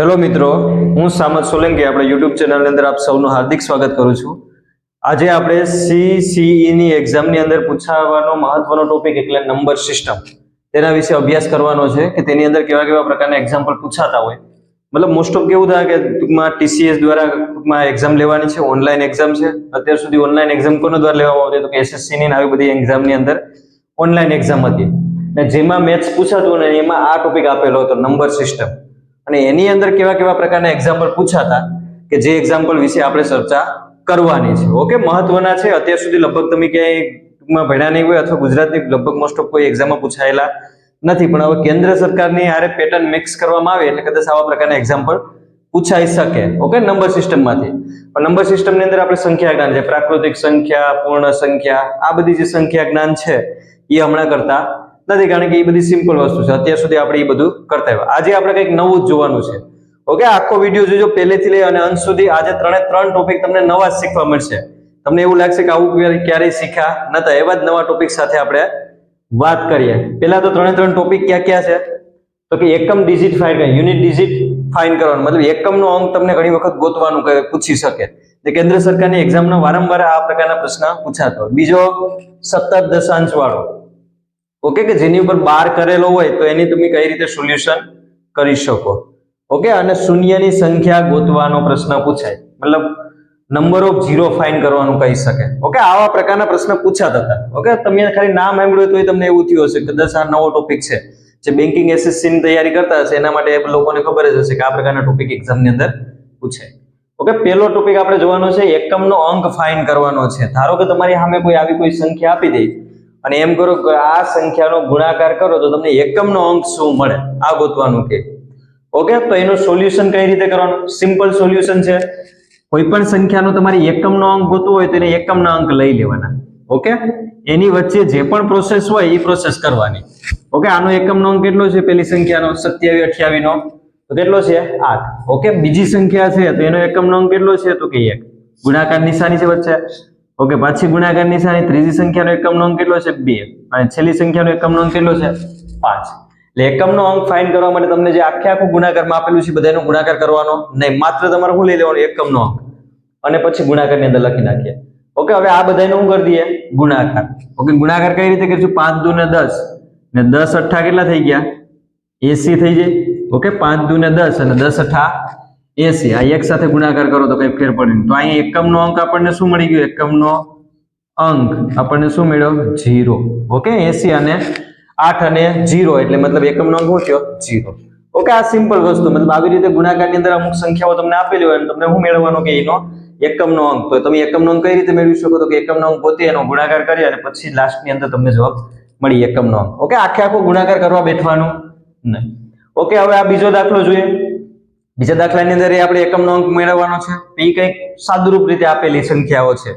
Hello મિત્રો, હું સામત સોલંકી આપણા યુટ્યુબ ચેનલની અંદર આપ સૌનું હાર્દિક સ્વાગત કરું છું. આજે આપણે CCE ની એક્ઝામની અંદર પૂછાવાનો મહત્વનો ટોપિક એટલે નંબર સિસ્ટમ, તેના વિશે અભ્યાસ કરવાનો છે કે તેની અંદર કેવા કેવા પ્રકારના એક્ઝામ્પલ પૂછાતા હોય. મતલબ મોસ્ટ ઓફ કેવું થાય કે ટૂંકમાં TCS દ્વારા ટૂંકમાં એક્ઝામ લેવાની છે, ઓનલાઈન એક્ઝામ છે. અત્યાર સુધી ઓનલાઈન એક્ઝામ કોના દ્વારા લેવામાં આવતી? તો કે SSC ની આવી બધી એક્ઝામની અંદર ઓનલાઈન એક્ઝામ હતી અને જેમાં મેથ્સ પૂછાતું ને એમાં આ ટોપિક આપેલો હતો, નંબર સિસ્ટમ. અને એની અંદર કેવા કેવા પ્રકારના એક્ઝામ્પલ પૂછાતા કે જે એક્ઝામ્પલ વિશે આપણે ચર્ચા કરવાની છે. ઓકે, મહત્વના છે. અત્યાર સુધી લગભગ તમે ક્યાંય ટૂંકમાં ભણ્યા નહીં હોય અથવા ગુજરાતની લગભગ મોસ્ટ ઓફ કોઈ એક્ઝામમાં પૂછાયેલા નથી, પણ હવે કેન્દ્ર સરકારની હારે પેટર્ન મિક્સ કરવામાં આવે એટલે કદાચ આવા પ્રકારના એક્ઝામ્પલ પૂછાઈ શકે. ઓકે, નંબર સિસ્ટમમાંથી. પણ નંબર સિસ્ટમની અંદર આપણે સંખ્યા જ્ઞાન છે, પ્રાકૃતિક સંખ્યા, પૂર્ણ સંખ્યા, આ બધી જે સંખ્યા જ્ઞાન છે એ હમણાં કરતા નથી, કારણ કે એ બધી સિમ્પલ વસ્તુ છે. અત્યાર સુધી આપણે એ બધું કરતા આવ્યા. આજે આપણે કંઈક નવું જ જોવાનું છે. ઓકે, આખો વિડીયો જોજો પહેલેથી લઈ અને અંત સુધી. આજે ત્રણ ટોપિક તમને નવા જ શીખવા મળશે. તમને એવું લાગશે કે આવું ક્યારેય શીખ્યા નતા, એવા જ નવા ટોપિક સાથે આપણે વાત કરીએ. પહેલા તો ત્રણ ટોપિક ક્યાં ક્યાં છે? તો કે એકમ ડિજિટ ફાઇન્ડ કરવાનું, યુનિટ ડિજિટ ફાઇન્ડ કરવાનું, મતલબ એકમનો અંક તમને ઘણી વખત ગોતવાનું પૂછી શકે. જે કેન્દ્ર સરકારની એક્ઝામમાં વારંવાર આ પ્રકારના પ્રશ્ન પૂછાતો. બીજો સતત દશાંશ વાળો, ઓકે, કે જેની ઉપર બાર કરેલો હોય તો એની તમે કઈ રીતે સોલ્યુશન કરી શકો. ઓકે, અને શૂન્યની સંખ્યા ગોતવાનો પ્રશ્ન પૂછાય, મતલબ નંબર ઓફ ઝીરો ફાઇન્ડ કરવાનું કહી શકે. ઓકે, આવા પ્રકારના પ્રશ્ન પૂછાતા હતા. ઓકે, તમે ખાલી નામ સાંભળ્યું તો તમને એવું થયું હશે કે દસ આ નવો ટોપિક છે. જે બેન્કિંગ SSC ની તૈયારી કરતા હશે એના માટે લોકોને ખબર જ હશે કે આ પ્રકારના ટોપિક એક્ઝામની અંદર પૂછાય. ઓકે, પહેલો ટોપિક આપણે જોવાનો છે, એકમનો અંક ફાઇન્ડ કરવાનો છે. ધારો કે તમારી સામે કોઈ આવી કોઈ સંખ્યા આપી દે અને એમ કરો કે આ સંખ્યાનો ગુણાકાર કરો તો તમને એકમનો અંક શું મળે, આ ગોતવાનું કે. ઓકે, તો એનું સોલ્યુશન કઈ રીતે કરવાનું? સિમ્પલ સોલ્યુશન છે. કોઈ પણ સંખ્યાનો તમારી એકમનો અંક ગોતવો હોય તો એને એકમના અંક લઈ લેવાના. ઓકે, એની વચ્ચે જે પણ પ્રોસેસ હોય એ પ્રોસેસ કરવાની. ઓકે, આનો એકમનો અંક કેટલો છે? પેલી સંખ્યાનો 27, 28 નો તો કેટલો છે? 8. ઓકે, બીજી સંખ્યા છે તો એનો એકમનો અંક કેટલો છે? તો કે 1. ગુણાકાર નિશાની છે વચ્ચે. ઓકે, પાછી ગુણાકાર નિશાની. ત્રીજી સંખ્યાનો એકમનો અંક કેટલો છે? 2. અને છેલ્લી સંખ્યાનો એકમનો અંક કેટલો છે? 5. એટલે એકમનો અંક ફાઇન્ડ કરવા માટે તમને જે આખું ગુણાકારમાં આપેલું છે બધાનો ગુણાકાર કરવાનો નહીં, માત્ર તમારે શું લઈ લેવાનું? એકમનો અંક, અને પછી ગુણાકારની અંદર લખી નાખીએ. ઓકે, હવે આ બધાનો શું કરી દઈએ? ગુણાકાર. ઓકે, ગુણાકાર કઈ રીતે કરીશું? 5 દુ ને 10 ને 10 અઠ્ઠા કેટલા થઈ ગયા? 80 થઈ જાય. ઓકે, 5 દુ ને 10 અને 10 અઠ્ઠા 80. આ એક સાથે ગુણાકાર કરો તો કઈ ફેર પડે નહીં. તો અહીંયા એકમનો અંક આપણને શું મળી ગયો? એકમનો અંક આપણને શું મળ્યો? 0. ઓકે, 80 અને 8 અને 0 એટલે મતલબ એકમનો અંક શું થયો? 0. ઓકે, આ સિમ્પલ વસ્તુ. મતલબ આવી રીતે ગુણાકારની અંદર અમુક સંખ્યાઓ તમને આપેલી હોય અને તમને શું મેળવવાનો કે એનો એકમનો અંક. તો તમે એકમનો અંક કઈ રીતે મેળવી શકો? તો કે એકમનો અંક પોતે એનો ગુણાકાર કરી અને પછી લાસ્ટની અંદર તમને જવાબ મળી એકમનો અંક. ઓકે, આખો ગુણાકાર કરવા બેઠવાનું નહીં. ઓકે, હવે આ બીજો દાખલો જોઈએ. બીજા દાખલાની અંદર આપણે એકમનો અંક મેળવવાનો છે. એ કંઈક સાદુરૂપ રીતે આપેલી સંખ્યાઓ છે,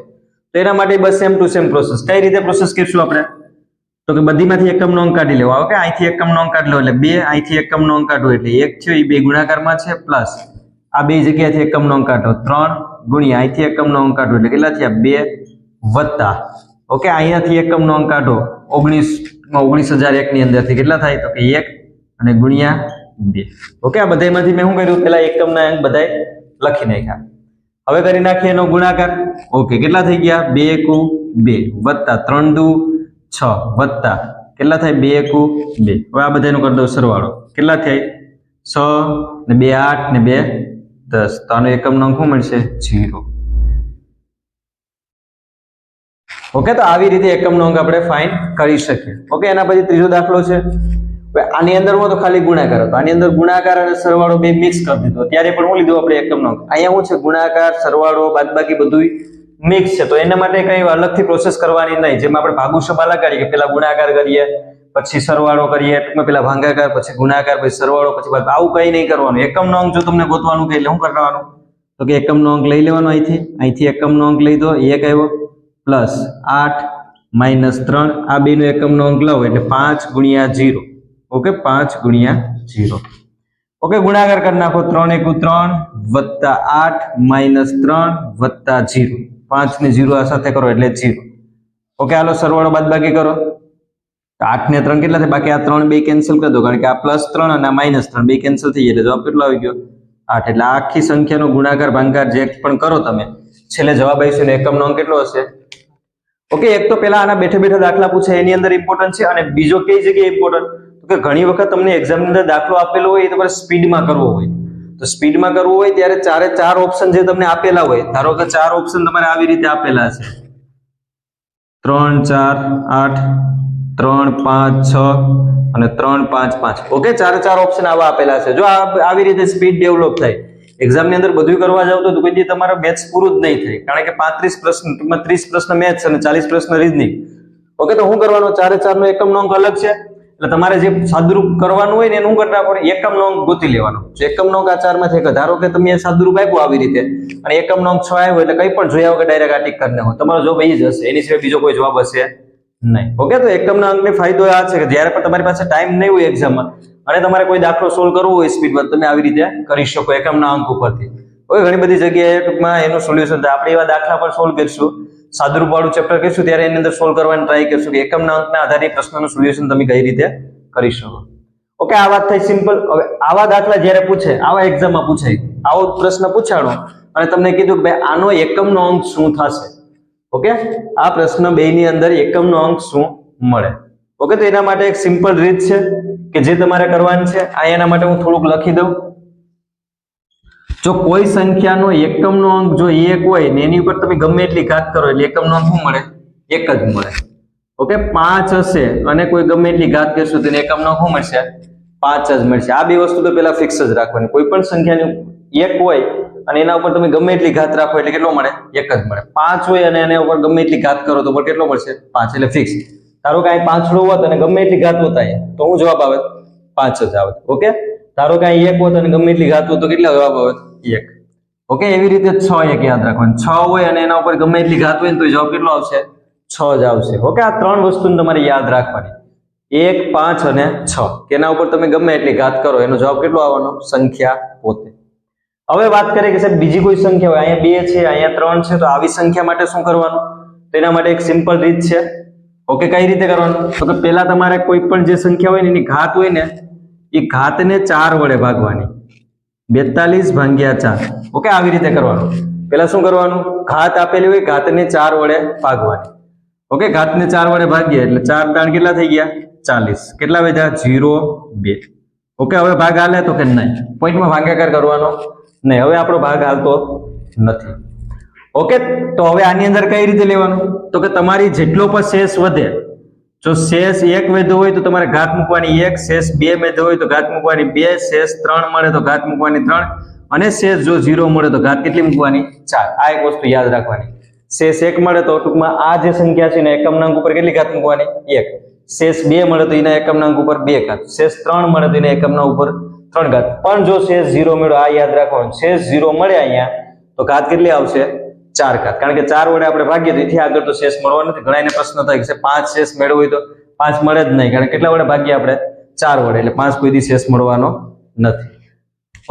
તો એના માટે બસ સેમ ટુ સેમ પ્રોસેસ. કઈ રીતે પ્રોસેસ કરીશું આપણે? તો કે બધીમાંથી એકમનો અંક કાઢી લેવો. ઓકે, અહીંથી એકમનો અંક કાઢી લો એટલે 2, અહીંથી એકમનો અંક કાઢો એટલે 1 છે, એ બે ગુણાકારમાં છે, પ્લસ આ બે જગ્યાએથી એકમનો અંક કાઢો 3 ગુણ્યા અહીંથી એકમનો અંક કાઢો એટલે કેટલા થયા? 2 વત્તા. ઓકે, અહીંયાથી એકમનો અંક કાઢો 19001 ની અંદરથી કેટલા થાય? તો કે 1 અને ગુણ્યા 2. ઓકે, આ બધામાંથી મેં શું કર્યું? પેલા એકમના અંક બધાય લખી નાખ્યા. હવે કરી નાખીએ એનો ગુણાકાર. ઓકે, કેટલા થઈ ગયા? 2 એકુ 2 વત્તા 3 દુ 6 વત્તા કેટલા થાય? 2 એકુ 2. હવે આ બધાનો કરી દો સરવાળો. કેટલા થાય? 6 ને 2 8 ને 2 10. તો આનો એકમનો અંક શું મળશે? 0. ઓકે, તો આવી રીતે એકમનો અંક આપણે ફાઇન્ડ કરી શકીએ. ઓકે, એના પછી ત્રીજો દાખલો છે. આની અંદર તો ખાલી ગુણાકાર હતો, આની અંદર ગુણાકાર અને સરવાળો બે મિક્સ કરી દીધો. ત્યારે પણ હું લીધું આપણે એકમનો અંક. અહીંયા શું છે? ગુણાકાર, સરવાળો, બાદબાકી બધું મિક્સ છે. તો એના માટે કઈ અલગથી પ્રોસેસ કરવાની નહીં. જેમાં આપણે ભાગુસભા લગાડીએ કે પેલા ગુણાકાર કરીએ પછી સરવાળો કરીએ, ટૂંકમાં પેલા ભાગાકાર પછી ગુણાકાર પછી સરવાળો પછી આવું કઈ નહીં કરવાનું. એકમનો અંક જો તમને ગોતવાનું કે એટલે શું કરવાનું? તો કે એકમનો અંક લઈ લેવાનો. અહીંથી એકમનો અંક લઈ દો. 1 આવ્યો પ્લસ 8 માઇનસ 3. આ બેનો એકમનો અંક લાવો એટલે 5 ગુણ્યા 0. ઓકે, 5 ગુણ્યા 0. ઓકે, ગુણાકાર કરી નાખો. 3 એકુ 3 વત્તા 8 માઇનસ 3 વત્તા 0. 5 ને 0 આ સાથે કરો એટલે 0. ઓકે, હાલો સરવાળો બાદબાકી કરો. 8 ને 3 કેટલા થાય? બાકી આ 3 બે કેન્સલ કરી દો, કારણ કે આ +3 અને આ -3 બે કેન્સલ થઈ જાય એટલે જવાબ કેટલો આવી ગયો? 8 એટલે આ આખી સંખ્યાનો ગુણાકાર ભાગાકાર જે પણ કરો તમે છેલ્લે જવાબ આવશે ને એકમનો અંક કેટલો હશે? ઓકે, એક તો પેલા આના બેઠા બેઠા દાખલા પૂછે એની અંદર ઇમ્પોર્ટન્ટ છે, અને બીજો કઈ જગ્યાએ ઇમ્પોર્ટન્ટ તો કે ઘણી વખત તમને એક્ઝામની અંદર દાખલો આપેલો હોય એ તમારે સ્પીડમાં કરવો હોય, તો સ્પીડમાં કરવું હોય ત્યારે ચારે ચાર ઓપ્શન જે તમને આપેલા હોય, ધારો કે ચાર ઓપ્શન તમારે આવી રીતે આપેલા છે 3 4 8 3 5 6 અને 3 5 5. ઓકે, ચારે ચાર ઓપ્શન આવા આપેલા છે. જો આવી રીતે સ્પીડ ડેવલપ થાય, એક્ઝામ ની અંદર બધું કરવા જાવ તો કોઈ દી તમારા મેથ્સ પૂરું જ નહીં થાય, કારણ કે 35 પ્રશ્ન ટૂંકમાં 30 પ્રશ્ન મેથ્સ અને 40 પ્રશ્ન રીઝનિંગ. ઓકે, તો શું કરવાનું? ચારે ચાર નો એકમનો અંક અલગ છે, એટલે તમારે જે સાદુરૂપ કરવાનું હોય ને એનું કરી નાખવાનું, એકમનો અંક ગોતી લેવાનો. જો એકમનો અંક આ ચાર માંથી એક, ધારો કે તમે સાદુરૂપ આપ્યું આવી રીતે અને એકમનો અંક 6 આવ્યો એટલે કંઈ પણ જોયા વગર ડાયરેક્ટ આ ટીક કરી નાખો, તમારો જવાબ એ જ હશે, એની સિવાય બીજો કોઈ જવાબ હશે નહીં. ઓકે, તો એકમના અંકનો ફાયદો આ છે કે જ્યારે પણ તમારી પાસે ટાઈમ નહીં હોય એક્ઝામમાં અને તમારે કોઈ દાખલો સોલ્વ કરવો હોય સ્પીડમાં, તમે આવી રીતે કરી શકો એકમના અંક ઉપરથી. ઓકે, ઘણી બધી જગ્યાએ ટૂંકમાં એનું સોલ્યુશન થાય. આપણે એવા દાખલા પર સોલ્વ કરીશું, સાદુરૂપ વાળું ચેપ્ટર કરીશું ત્યારે એની અંદર સોલ્વ કરવાની ટ્રાય કરશું કે એકમના અંકના આધારે પ્રશ્નનું સોલ્યુશન તમે કઈ રીતે કરી શકો. ઓકે, આ વાત થઈ સિમ્પલ. હવે આવા દાખલા જ્યારે પૂછે, આવા એક્ઝામમાં પૂછાય, આવો પ્રશ્ન પૂછાડો અને તમને કીધું કે ભાઈ આનો એકમનો અંક શું થશે. ઓકે, આ પ્રશ્ન બે ની અંદર એકમનો અંક શું મળે. ઓકે, તો એના માટે એક સિમ્પલ રીત છે કે જે તમારે કરવાની છે. આ એના માટે હું થોડુંક લખી દઉં. જો કોઈ સંખ્યાનો એકમનો અંક જો 1 હોય ને એની ઉપર તમે ગમે એટલી ઘાત કરો એટલે એકમનો અંક શું મળે? 1 જ મળે. ઓકે, 5 હશે અને કોઈ ગમે એટલી ઘાત કરશું તો એકમનો અંક શું મળશે? 5 જ મળશે. આ બે વસ્તુ તો પેલા ફિક્સ જ રાખવાની. કોઈ પણ સંખ્યાની 1 હોય અને એના ઉપર તમે ગમે એટલી ઘાત રાખો એટલે કેટલો મળે? 1 જ મળે. 5 હોય અને એના ઉપર ગમે એટલી ઘાત કરો તો પણ કેટલો મળશે? 5 એટલે ફિક્સ. ધારો કે અહીં 5 હોત અને ગમે એટલી ઘાત હોત તો શું જવાબ આવે? 5 જ આવે. ઓકે, ધારો કે અહીં 1 હોત અને ગમે એટલી ઘાત હોત તો કેટલા જવાબ આવે? 1. ઓકે, એવી રીતે 6 1 યાદ રાખવાનું. 6 હોય અને એના ઉપર ગમે એટલી ઘાત હોય તો જવાબ કેટલો આવશે? 6 જ આવશે. ઓકે, આ ત્રણ વસ્તુને તમારે યાદ રાખવાની, 1 5 અને 6. એના ઉપર તમે ગમે એટલી ઘાત કરો એનો જવાબ કેટલો આવવાનો? સંખ્યા પોતે. હવે વાત કરીએ કે સાહેબ બીજી કોઈ સંખ્યા હોય, અહીંયા 2 છે, અહીંયા 3 છે, તો આવી સંખ્યા માટે શું કરવાનું? તો એના માટે એક સિમ્પલ રીત છે. ઓકે, કઈ રીતે કરવાનું? તો કે પહેલા તમારે કોઈ પણ જે સંખ્યા હોય ને એની ઘાત હોય ને એ ઘાતને 4 વડે ભાગવાની. 42 ભાગ્યા 4. ઓકે, આવી રીતે કરવાનું. પહેલા શું કરવાનું? ઘાત આપેલી હોય ઘાતને 4 વડે ભાગવાની. ઓકે, ઘાતને 4 વડે ભાગીએ એટલે 4 દાણ કેટલા થઈ ગયા? 40. કેટલા વધ્યા? 0 2. ઓકે, હવે ભાગ હાલે તો કે નહીં? પોઈન્ટમાં ભાગાકાર કરવાનો નહીં. હવે આપણો ભાગ હાલતો નથી. ઓકે, તો હવે આની અંદર કઈ રીતે લેવાનું? તો કે તમારી જેટલો પણ શેષ વધે, જો શેષ 1 વધ્યો હોય તો તમારે ઘાત મૂકવાની 1, શેષ 2 વધ્યો હોય તો ઘાત મૂકવાની 2, શેષ 3 મળે તો ઘાત મૂકવાની 3, અને શેષ જો 0 મળે તો ઘાત કેટલી મૂકવાની? 4. આ એક વસ્તુ યાદ રાખવાની. શેષ 1 મળે તો ટૂંકમાં આ જે સંખ્યા છે ને એકમના અંક ઉપર કેટલી ઘાત મૂકવાની? 1. શેષ 2 મળે તો એના એકમના અંક ઉપર 2 ઘાત. શેષ 3 મળે તો એના એકમના ઉપર 3 ઘાત. પણ જો શેષ 0 મળ્યો, આ યાદ રાખવાનું, શેષ 0 મળે અહીંયા તો ઘાત કેટલી આવશે? 4 ઘાત. કારણ કે 4 વડે આપણે ભાગીએ તો એથી આગળ તો શેષ મળવાનો નથી. ઘણા એને પ્રશ્ન થાય કે 5 શેષ મેળવ્યો હોય તો 5 મળે જ નહીં, કારણ કે કેટલા વડે ભાગીએ આપણે? 4 વડે, એટલે 5 કોઈ દી શેષ મળવાનો નથી.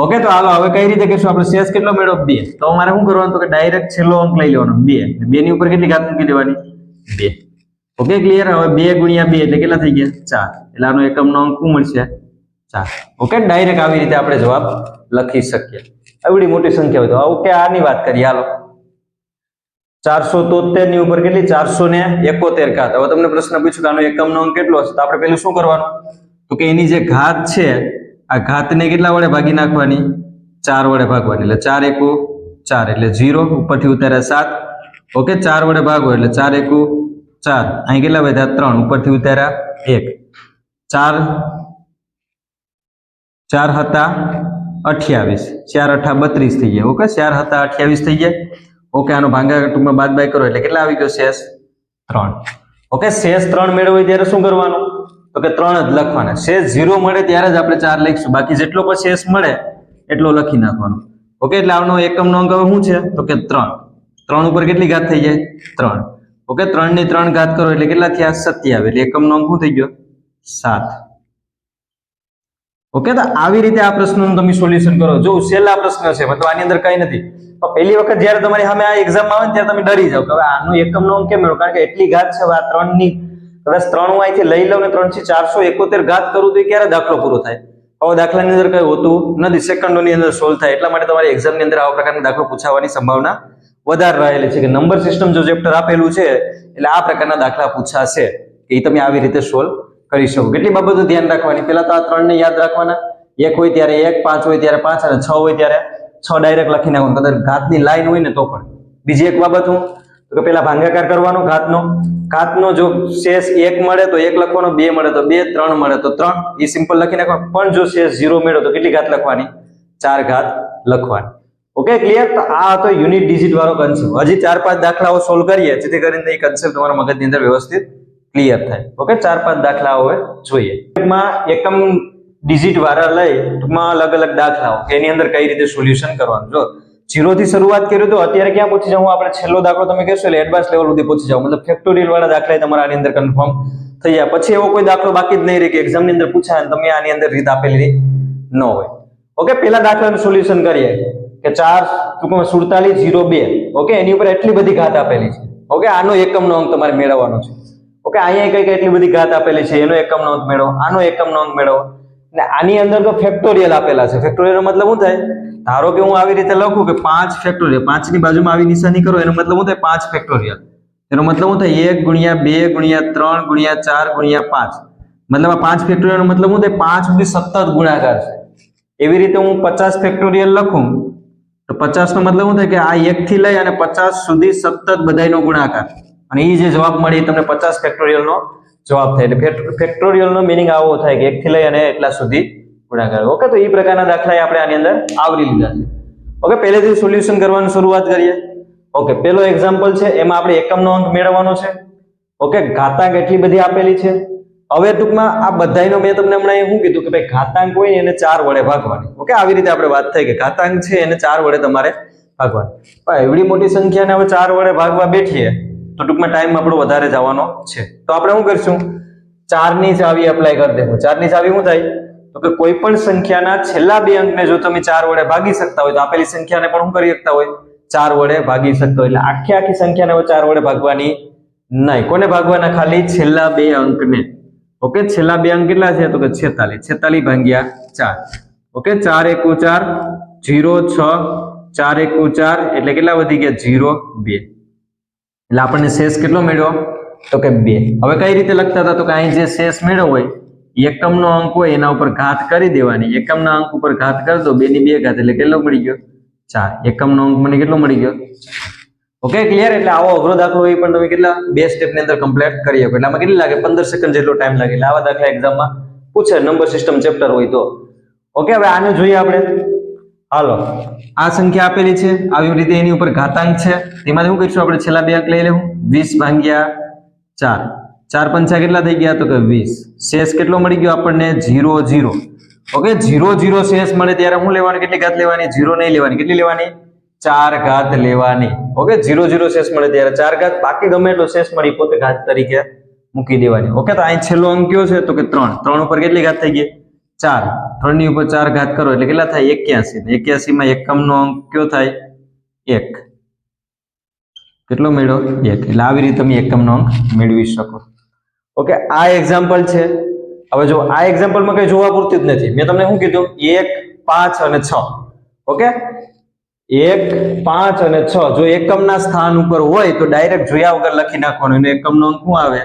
ઓકે, તો હાલો હવે કઈ રીતે કરશું? આપણે શેષ કેટલો મેળવ્યો? 2. તો અમારે શું કરવાનું? તો કે ડાયરેક્ટ છેલ્લો અંક લઈ લેવાનો 2. 2 ની ઉપર કેટલી ઘાત મૂકી દેવાની? 2. Okay, clear? હવે 2 ગુણ્યા 2 એટલે કેટલા થઈ ગયા? 4. એટલે આનો એકમનો અંક શું મળશે? 4. ઓકે, ડાયરેક્ટ આવી રીતે આપણે જવાબ લખી શકીએ. આવડી મોટી સંખ્યા હોય તો. ઓકે, આની વાત કરીએ. હાલો, 473 ની ઉપર કેટલી? 471 ઘાત. હવે તમને પ્રશ્ન પૂછ્યું કે આનો એકમનો અંક કેટલો હશે? તો આપણે પેલું શું કરવાનું? તો કે એની જે ઘાત છે આ ઘાતને કેટલા વડે ભાગી નાખવાની? 4 વડે ભાગવાની. એટલે 4 એકુ 4 એટલે 0, ઉપરથી ઉતાર્યા 7. ઓકે, 4 વડે ભાગો એટલે 4 એકુ 4, અહીં કેટલા વધ્યા? 3, ઉપરથી ઉતાર્યા 1. 4 4 હતા 28, 4 8 32 થઈ ગયા. ઓકે, 4 હતા 28 થઈ ગયા. ઓકે, આનો ભાગાકાર ટૂંકમાં બાદબાકી કરો એટલે કેટલા આવી ગયો? શેષ 3. ઓકે, શેષ 3 મેળવ્યો હોય ત્યારે શું કરવાનું? તો કે 3 જ લખવાના. શેષ 0 મળે ત્યારે જ આપણે 4 લખીશું, બાકી જેટલો પણ શેષ મળે એટલો લખી નાખવાનો. ઓકે, એટલે આનો એકમનો અંક હવે શું છે? તો કે 3. 3 ઉપર કેટલી ઘાત થઈ જાય? 3. ઓકે, 3 ની 3 ઘાત કરો એટલે કેટલા થયા? 27. એટલે એકમનો અંક શું થઈ ગયો? 7. ઓકે, તો આવી રીતે આ પ્રશ્નનું તમે સોલ્યુશન કરો. જો છેલ્લા પ્રશ્ન છે, મતલબ આની અંદર કઈ નથી. પહેલી વખત જયારે તમારી સામે આ એક્ઝામ આવે ને ત્યારે તમે ડરી જાવ કે હવે આનો એકમનો અંક કેમ મેળવો? કારણ કે એટલી ઘાત છે. આ 3 ની કદાચ 3 હું અહીંથી લઈ લઉં ને 3 થી 471 ઘાત કરું તો એ ક્યારે દાખલો પૂરો થાય? આવા દાખલાની અંદર કઈ હોતું નથી, સેકન્ડોની અંદર સોલ્વ થાય. એટલા માટે તમારી એક્ઝામની અંદર આવા પ્રકારના દાખલો પૂછાવાની સંભાવના વધારે રહેલી છે કે નંબર સિસ્ટમ જો ચેપ્ટર આપેલું છે એટલે આ પ્રકારના દાખલા પૂછાશે કે એ તમે આવી રીતે સોલ્વ કરી શકો. કેટલી બાબતો ધ્યાન રાખવાની? પહેલા તો આ 3 ને યાદ રાખવાના. 1 હોય ત્યારે 1, 5 હોય ત્યારે 5 અને 6 હોય ત્યારે 6 ડાયરેક્ટ લખી નાખવાનું. કદાચ ઘાતની લાઈન હોય ને તો પણ. બીજી એક બાબત હું તો કે પેલા ભાગાકાર કરવાનો ઘાતનો જો શેષ 1 મળે તો 1 લખવાનો, 2 મળે તો 2, 3 મળે તો 3, એ સિમ્પલ લખી નાખવાનું. પણ જો શેષ 0 મળ્યો તો કેટલી ઘાત લખવાની? 4 ઘાત લખવાની. Okay, clear? તો આ હતો યુનિટ ડિજિટ વાળો કન્સેપ્ટ. હજી 4-5 દાખલાઓ સોલ્વ કરીએ જેથી કરીને એ કન્સેપ્ટ તમારા મગજની અંદર વ્યવસ્થિત ક્લિયર થાય. ઓકે, 4-5 દાખલાઓ હવે જોઈએ. એકમ ડિજિટ વાળા લઈ ટૂંકમાં અલગ અલગ દાખલાઓ કે એની અંદર કઈ રીતે સોલ્યુશન કરવાનું. જો 0 થી શરૂઆત કર્યું તો અત્યારે ક્યાં પહોંચી જાઉં? આપણે છેલ્લો દાખલો તમે કહેશો એટલે એડવાન્સ લેવલ સુધી પહોંચી જાવ. મતલબ ફેક્ટોરિયલ વાળા દાખલા તમારા આની અંદર કન્ફર્મ થઈ જાય. પછી એવો કોઈ દાખલો બાકી જ નહીં રહે કે એક્ઝામ ની અંદર પૂછાય અને તમે આની અંદર રીત આપેલી ન હોય. ઓકે, પેલા દાખલાનું સોલ્યુશન કરીએ કે 4 ટૂંકમાં 47 02. ઓકે, એની ઉપર એટલી બધી ઘાત આપેલી છે. ઓકે, આનો એકમનો અંક તમારે મેળવવાનો છે. ઓકે, અહીંયા કઈ એટલી બધી ઘાત આપેલી છે, એનો એકમનો અંક મેળવો, આનો એકમનો અંક મેળવો. અને આની અંદર તો ફેક્ટોરિયલ આપેલા છે. ફેક્ટોરિયલ નો મતલબ શું થાય? ધારો કે હું આવી રીતે લખું કે 5 ફેક્ટોરિયલ, 5 ની બાજુમાં આવી નિશાની કરો, એનો મતલબ શું થાય? 5 ફેક્ટોરિયલ. એનો મતલબ શું થાય? 1 × 2 × 3 × 4 × 5. મતલબ આ 5 ફેક્ટોરિયલ નો મતલબ શું થાય? 5 સુધી સતત ગુણાકાર છે. એવી રીતે હું 50 ફેક્ટોરિયલ લખું તો 50 નો મતલબ શું થાય કે આ 1 થી લઈ અને 50 સુધી સતત બધાયનો ગુણાકાર, અને એ જે જવાબ મળે એ તમને 50 ફેક્ટોરિયલ નો જવાબ થાય. એટલે ફેક્ટોરિયલ નો મીનિંગ આવો થાય કે 1 થી લઈ અને એટલા સુધી ગુણાકાર. ઓકે, તો એ પ્રકારના દાખલા આપણે આની અંદર આવરી લીધા છે. ઓકે, પહેલેથી સોલ્યુશન કરવાની શરૂઆત કરીએ. ઓકે, પેલો એક્ઝામ્પલ છે, એમાં આપણે એકમનો અંક મેળવવાનો છે. ઓકે, ઘાતાંક એટલી બધી આપેલી છે. હવે ટૂંકમાં આ બધાયનો મેં તમને હમણાં શું કીધું કે ભાઈ ઘાતાંક હોય ને એને 4 વડે ભાગવાની. ઓકે, આવી રીતે આપણે વાત થઈ કે ઘાતાંક છે એને 4 વડે તમારે ભાગવાની. પણ એવડી મોટી સંખ્યાને હવે 4 વડે ભાગવા બેઠીએ તો ટૂંકમાં ટાઈમ આપણો વધારે જવાનો છે. તો આપણે શું કરશું? 4 ની ચાવી એપ્લાય કરી દેવું. 4 ની ચાવી શું થાય? તો કે કોઈ પણ સંખ્યાના છેલ્લા 2 અંકને જો તમે 4 વડે ભાગી શકતા હોય તો આપેલી સંખ્યાને પણ શું કરી શકતા હોય? 4 વડે ભાગી શકતા હોય. એટલે આખી સંખ્યાને 4 વડે ભાગવાની નહીં. કોને ભાગવાના? ખાલી છેલ્લા 2 અંકને. ઓકે, છેલ્લા 2 અંક કેટલા છે? તો કે 46. 46 ભાગ્યા 4. ઓકે, 4 × 1 = 4, 0 6, 4 × 1 = 4 એટલે કેટલા વધી ગયા? 0 2. એટલે આપણને શેષ કેટલો મળ્યો? તો કે 2. હવે કઈ રીતે લખતા હતા? તો કે અહીં જે શેષ મેળવ્યો હોય એકમનો અંક હોય એના ઉપર ઘાત કરી દેવાની. એકમના અંક ઉપર ઘાત કરી દો, 2 ની 2 ઘાત એટલે કેટલો મળી ગયો? 4. એકમનો અંક મને કેટલો મળી ગયો? Okay, clear? એટલે આવો અઘરો દાખલો હોય પણ તમે કેટલા 2 સ્ટેપની અંદર કમ્પ્લીટ કરી શકો. એટલે આમાં કેટલી લાગે? 15 સેકન્ડ જેટલો ટાઈમ લાગે. એટલે આવા દાખલા એક્ઝામમાં પૂછે નંબર સિસ્ટમ ચેપ્ટર હોય તો. ઓકે, હવે આને જોઈએ આપણે. હાલો, આ સંખ્યા આપેલી છે, આવી રીતે એની ઉપર ઘાતાંક છે. એમાં શું કરીશું આપણે? છેલ્લા 2 અંક લઈ લેવું. 20 ભાગ્યા 4. 4 પંચા કેટલા થઈ ગયા? તો કે 20. શેષ કેટલો મળી ગયો આપણને? 0 0. ઓકે, 0 0 શેષ મળે ત્યારે શું લેવાનું? કેટલી ઘાત લેવાની? 0 નહીં લેવાની. કેટલી લેવાની? 4 ઘાત લેવાની. ઓકે, 0 0 શેષ મળે ત્યારે 4 ઘાત, બાકી ગમે એટલો શેષ મળી પોતે ઘાત તરીકે મૂકી દેવાની. ઓકે, તો અહીં છેલ્લો અંક કયો છે? તો કે 3. 3 ઉપર કેટલી ઘાત થઈ ગઈ? 4. 3 ની ઉપર 4 ઘાત કરો એટલે કેટલા થાય? 81. 81 માં એકમનો અંક કયો થાય? 1. કેટલો મેળવો? 1. એટલે આવી રીતે તમે એકમનો અંક મેળવી શકો. ઓકે, આ એક્ઝામ્પલ છે. હવે જો આ એક્ઝામ્પલમાં કઈ જોવા પૂરતું જ નથી. મેં તમને શું કીધું? 1 5 અને 6. ઓકે, 1 5 અને 6 જો એકમના સ્થાન ઉપર હોય તો ડાયરેક્ટ જોયા વગર લખી નાખવાનું. એનો એકમનો અંક શું આવે?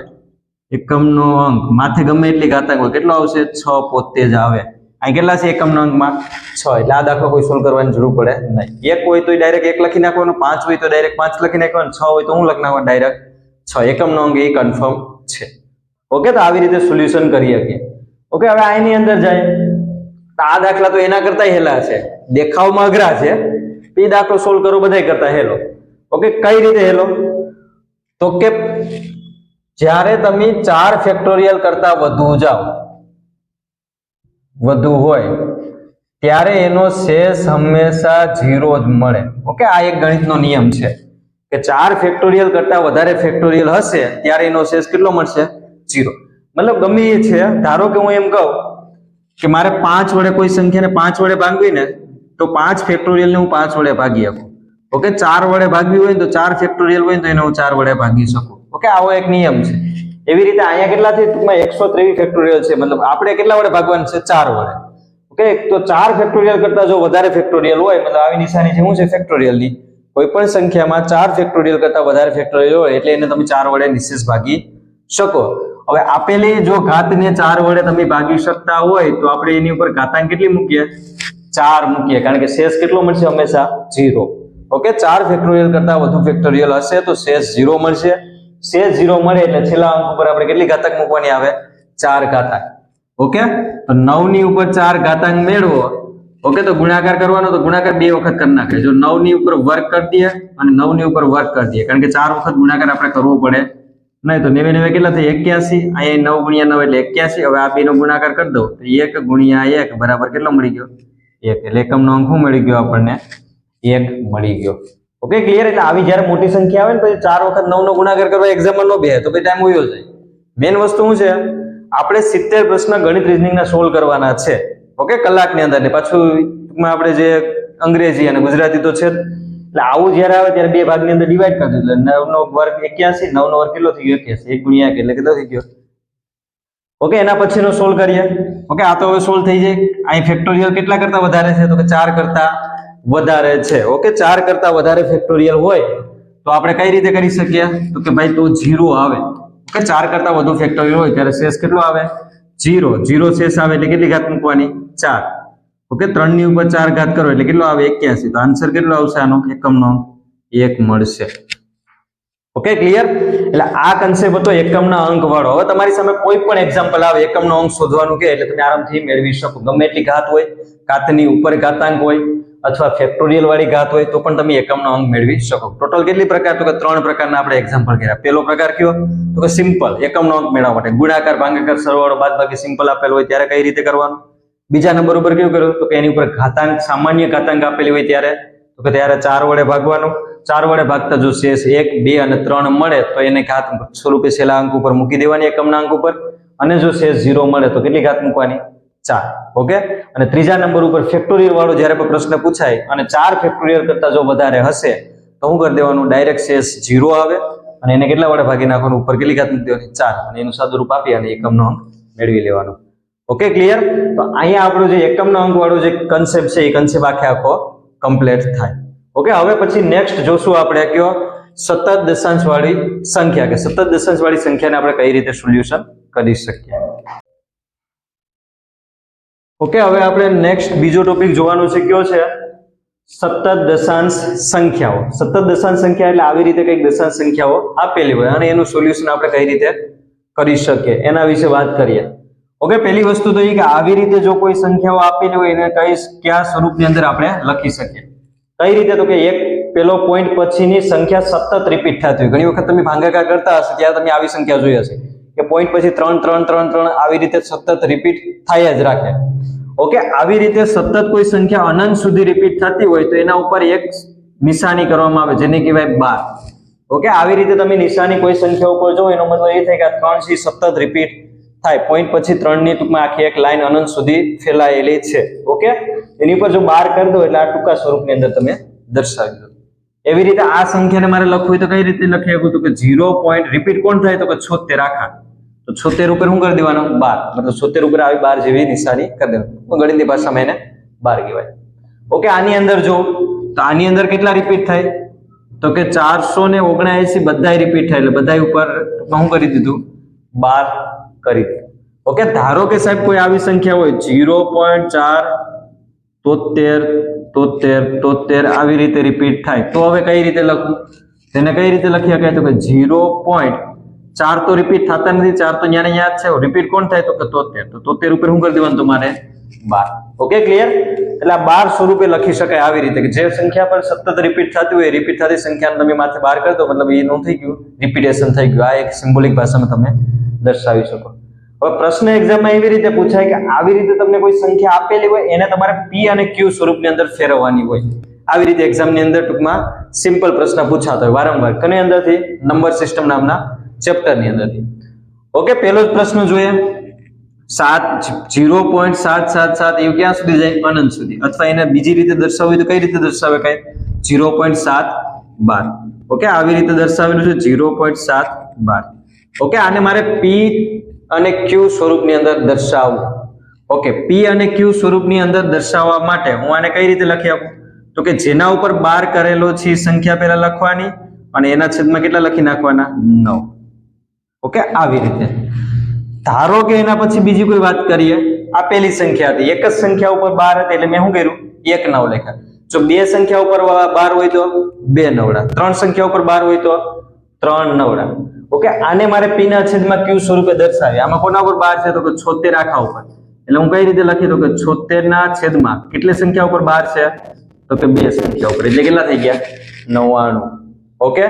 એકમનો અંક માથે ગમે એટલી ઘાતાંક હોય કેટલો આવશે? 6 પોતે જ આવે. અહીં કેટલા છે એકમનો અંકમાં? 6. એટલે આ દાખલો કોઈ સોલ્વ કરવાની જરૂર પડે નહીં. 1 હોય તો ડાયરેક્ટ 1 લખી નાખવાનું, 5 હોય તો ડાયરેક્ટ 5 લખી નાખવાનું, 6 હોય તો હું લખી નાખવાનું ડાયરેક્ટ 6. એકમનો અંક એ કન્ફર્મ છે. ઓકે, તો આવી રીતે સોલ્યુશન કરી શકીએ. ઓકે, હવે આની અંદર જાય તો આ દાખલા તો એના કરતા હેલા છે, દેખાવમાં અઘરા છે. એ દાખલો સોલ્વ કરો બધાય કરતા હેલો. ઓકે, કઈ રીતે હેલો? તો કે જ્યારે તમે 4 ફેક્ટોરિયલ કરતા વધુ જાઓ, વધુ હોય ત્યારે એનો શેષ હંમેશા 0 જ મળે. ઓકે, આ એક ગણિતનો નિયમ છે કે 4 ફેક્ટોરિયલ કરતા વધારે ફેક્ટોરિયલ હશે ત્યારે એનો શેષ કેટલો મળશે? 0. મતલબ ગમે એ છે, ધારો કે હું એમ કહું કે મારે 5 વડે કોઈ સંખ્યાને 5 વડે ભાગવી ને તો 5 ફેક્ટોરિયલ ને હું 5 વડે ભાગી શકું. ઓકે, 4 વડે ભાગવી હોય તો 4 ફેક્ટોરિયલ હોય તો એને હું 4 વડે ભાગી શકું. ઓકે, આવો એક નિયમ છે. એવી રીતે અહીંયા કેટલા છે? ટૂંકમાં 123 ફેક્ટોરિયલ છે. મતલબ આપણે કેટલા વડે ભાગવાનું છે? 4 વડે. ઓકે, તો 4 ફેક્ટોરિયલ કરતા જો વધારે ફેક્ટોરિયલ હોય, મતલબ આવી નિશાની છે શું છે ફેક્ટોરિયલ ની, કોઈ પણ સંખ્યામાં 4 ફેક્ટોરિયલ કરતા વધારે ફેક્ટોરિયલ હોય એટલે એને તમે 4 વડે નિશેષ ભાગી શકો. હવે આપેલી જો ઘાતને 4 વડે તમે ભાગી શકતા હોય તો આપણે એની ઉપર ઘાતાંક કેટલી મૂકીએ, 4 મૂકીએ, કારણ કે શેષ કેટલો મળશે હંમેશા 0. ઓકે, 4 ફેક્ટોરિયલ કરતા વધુ ફેક્ટોરિયલ હશે તો શેષ 0 મળશે. શેષ 0 મળે એટલે છેલ્લા અંક ઉપર આપણે કેટલી ઘાતાંક મૂકવાની આવે, 4 ઘાતાંક. ઓકે, તો 9 ની ઉપર 4 ઘાતાંક મેળવો. ઓકે, તો ગુણાકાર કરવાનો, તો ગુણાકાર 2 વખત કરી નાખે. જો 9 ની ઉપર વર્ગ કરી દઈએ અને 9 ની ઉપર વર્ગ કરી દઈએ, કારણ કે 4 વખત ગુણાકાર આપણે કરવો પડે નહીં. તો 9 9 કેટલા થાય 81, અહીંયા 9 × 9 એટલે 81. હવે આ બે નો ગુણાકાર કરી દો તો 1 × 1 બરાબર કેટલો મળી ગયો, 1. એટલે એકમનો અંક શું મળી ગયો આપણને, 1 મળી ગયો. Okay, clear. એટલે આવી જ્યારે મોટી સંખ્યા આવે ને પછી 4 વખત 9 નો ગુણાકાર કરવા એક્ઝામ્પલ નો બે તો પછી ટાઈમ વયો જાય. મેઇન વસ્તુ શું છે, આપણે 70 પ્રશ્ન ગણિત રીઝનિંગના સોલ્વ કરવાના છે. ઓકે, કલાકની અંદર. ને પાછું ટૂંકમાં આપણે જે અંગ્રેજી અને ગુજરાતી તો છે, એટલે આવું જ્યારે આવે ત્યારે બે ભાગની અંદર ડિવાઈડ કરી દીધું. એટલે 9 નો વર્ગ 81, 9 નો વર્ગ કેટલો થઈ ગયો 81, 1 × 1 એટલે કેટલો થઈ ગયો. ઓકે, એના પછીનો સોલ્વ કરીએ. ઓકે, આ તો હવે સોલ્વ થઈ જાય. અહીં ફેક્ટોરિયલ કેટલા કરતા વધારે છે, તો કે 4 કરતા વધારે છે. ઓકે, 4 કરતા વધારે ફેક્ટોરિયલ હોય તો આપણે કઈ રીતે કરી શકીએ, તો કે ભાઈ તો 0 આવે. ઓકે, 4 કરતા વધુ ફેક્ટોરિયલ હોય ત્યારે શેષ કેટલો આવે, 0. 0 શેષ આવે એટલે કેટલી ઘાત મૂકવાની, 4. ઓકે, 3 ની ઉપર 4 ઘાત કરો એટલે કેટલો આવે 81. તો આન્સર કેટલો આવશે આનો, એકમનો 1 મળશે. Okay, clear. એટલે આ કન્સેપ્ટ હતો એકમના અંક વાળો. હવે તમારી સામે કોઈ પણ એક્ઝામ્પલ આવે એકમનો અંક શોધવાનું કે એટલે તમે આરામથી મેળવી શકો. ગમે એટલી ઘાત હોય, ઘાતની ઉપર ઘાતાંક હોય અથવા ફેક્ટોરિયલ વાળી ઘાત હોય તો પણ તમે એકમનો અંક મેળવી શકો. ટોટલ કેટલી પ્રકાર, તો કે 3 પ્રકારના આપણે એક્ઝામ્પલ કર્યા. પહેલો પ્રકાર કયો, તો કે સિમ્પલ એકમનો અંક મેળવવા માટે ગુણાકાર, ભાગાકાર, સરવાળો, બાદબાકી સિમ્પલ આપેલ હોય ત્યારે કઈ રીતે કરવાનું. બીજા નંબર ઉપર કેવું કર્યું, તો કે એની ઉપર ઘાતાંક, સામાન્ય ઘાતાંક આપેલી હોય ત્યારે, તો કે ત્યારે 4 વડે ભાગવાનું. 4 વડે ભાગતા જો શેષ 1, 2 અને 3 મળે તો એને ઘાત સ્વરૂપે છેલ્લા અંક ઉપર મૂકી દેવાની, એકમના અંક ઉપર. અને જો શેષ 0 મળે તો કેટલી ઘાત મૂકવાની, 4. ઓકે, અને ત્રીજા નંબર ઉપર ફેક્ટોરિયલ વાળો જ્યારે પણ પ્રશ્ન પૂછાય અને 4 ફેક્ટોરિયલ કરતા જો વધારે હશે તો શું કરી દેવાનું, ડાયરેક્ટ શેષ 0 આવે અને એને કેટલા વડે ભાગી નાખવાનું, ઉપર કેટલી ઘાત મૂકી દેવાની, 4. અને એનું સાદું રૂપ આપી અને એકમનો અંક મેળવી લેવાનો. Okay, clear. તો અહીંયા આપણો જે એકમના અંક વાળો જે કન્સેપ્ટ છે એ કન્સેપ્ટ આખો કમ્પ્લીટ થાય. ઓકે, હવે પછી નેક્સ્ટ જોશું આપણે કયો, સતત દશાંશ વાળી સંખ્યા, કે સતત દશાંશ વાળી સંખ્યાને આપણે કઈ રીતે સોલ્યુશન કરી શકીએ. ઓકે, હવે આપણે નેક્સ્ટ બીજો ટોપિક જોવાનું છે, કયો છે સતત દશાંશ સંખ્યાઓ. સતત દશાંશ સંખ્યા એટલે આવી રીતે કઈક દશાંશ સંખ્યાઓ આપેલી હોય અને એનું સોલ્યુશન આપણે કઈ રીતે કરી શકીએ એના વિશે વાત કરીએ. ઓકે, પહેલી વસ્તુ તો એ કે આવી રીતે જો કોઈ સંખ્યાઓ આપેલી હોય એને કયા સ્વરૂપની અંદર આપણે લખી શકીએ. કઈ રીતે, તો કે એક પેલો પોઈન્ટ પછીની સંખ્યા સતત રિપીટ થતી હોય. ઘણી વખત તમે ભાગાકાર કરતા હશે ત્યારે તમે આવી સંખ્યા જોઈ હશે કે પોઈન્ટ પછી 3 3 3 3 આવી રીતે સતત રિપીટ થાય જ રાખે. ઓકે, આવી રીતે સતત કોઈ સંખ્યા અનંત સુધી રિપીટ થતી હોય તો એના ઉપર એક નિશાની કરવામાં આવે જેને કહેવાય બાર. ઓકે, આવી રીતે તમે નિશાની કોઈ સંખ્યા ઉપર જો એનો મતલબ એ થાય કે આ 3 થી સતત રિપીટ થાય. પોઈન્ટ પછી 3 ની ટૂંકમાં આખી એક લાઈન અનંત સુધી ફેલાયેલી છે. ઓકે, એની ઉપર જો બાર કરી દો એટલે આ ટૂંકા સ્વરૂપની અંદર તમે દર્શાવી દો. એવી રીતે આ સંખ્યાને મારે લખવું હોય તો કઈ રીતે લખી શકું, તો કે 0 પોઈન્ટ રિપીટ કોણ થાય, તો કે 76 આખા. તો 76 ઉપર શું કરી દેવાનું, 12. મતલબ 76 ઉપર આવી 12 જેવી નિશાની કરી દેવાની. ગણિતની ભાષામાં એને 12 કહેવાય. ઓકે, આની અંદર જો તો આની અંદર કેટલા રિપીટ થાય, તો કે 479 બધા રિપીટ થાય એટલે બધા ઉપર શું કરી દીધું, 12 કરી દીધું. ઓકે, ધારો કે સાહેબ કોઈ આવી સંખ્યા હોય 0.473 આવી રીતે રિપીટ થાય તો હવે કઈ રીતે લખવું, તેને કઈ રીતે લખી શકાય, તો કે 0.4 તો રિપીટ થતા નથી, 4 તો ન્યાને યાદ છે. રિપીટ કોણ થાય, તો કે 73. તો 73 ઉપર શું કરી દેવાનું તમારે, 12. Okay, clear. એટલે આ 12 સ્વરૂપે લખી શકાય આવી રીતે કે જે સંખ્યા પર સતત રિપીટ થતી હોય રિપીટ થતી સંખ્યાને તમે માથે 12 કરી દો, મતલબ એનું થઈ ગયું રિપીટેશન થઈ ગયું. આ એક સિમ્બોલિક ભાષામાં તમે દર્શાવી શકો. હવે પ્રશ્ન એક્ઝામમાં એવી રીતે પૂછાય કે આવી રીતે તમને કોઈ સંખ્યા આપેલી હોય એને તમારે P અને Q સ્વરૂપની અંદર ફેરવવાની હોય. આવી રીતે એક્ઝામની અંદર ટૂંકમાં સિમ્પલ પ્રશ્ન પૂછાતો હોય વારંવાર. કની અંદરથી, નંબર સિસ્ટમ નામના ચેપ્ટરની અંદરથી. ઓકે, પહેલો જ પ્રશ્ન જોઈએ. 0.777 એવું ક્યાં સુધી જાય, અનંત સુધી. અથવા એને બીજી રીતે દર્શાવવું હોય તો કઈ રીતે દર્શાવે, કઈ 0.712. ઓકે, આવી રીતે દર્શાવેલું છે 0.712. ઓકે, આને મારે P અને Q સ્વરૂપની અંદર દર્શાવવું. ઓકે, પી અને ક્યુ સ્વરૂપની અંદર દર્શાવવા માટે હું આને કઈ રીતે લખી આપું? તો કે જેના ઉપર બાર કરેલો છે એ સંખ્યા પહેલા લખવાની અને એના છેદમાં કેટલા લખી નાખવાના? 9. ઓકે, આવી રીતે. ધારો કે એના પછી બીજી કોઈ વાત કરીએ, આ પહેલી સંખ્યા હતી, એક જ સંખ્યા ઉપર બાર હતી એટલે મેં શું કર્યું? 1 9 લખ્યા. જો બે સંખ્યા ઉપર બાર હોય તો 2 નવડા, ત્રણ સંખ્યા ઉપર બાર હોય તો 3 નવડા. ઓકે, આને મારે પી ના છેદમાં ક્યુ સ્વરૂપે દર્શાવી. આમાં કોના ઉપર બાર છે? તો કે 76 આખા ઉપર. એટલે હું કઈ રીતે લખી? તો કે 76 ના છેદમાં કેટલી સંખ્યા ઉપર બાર છે? તો કે બે સંખ્યા ઉપર, એટલે કેટલા થઈ ગયા? 99. ઓકે,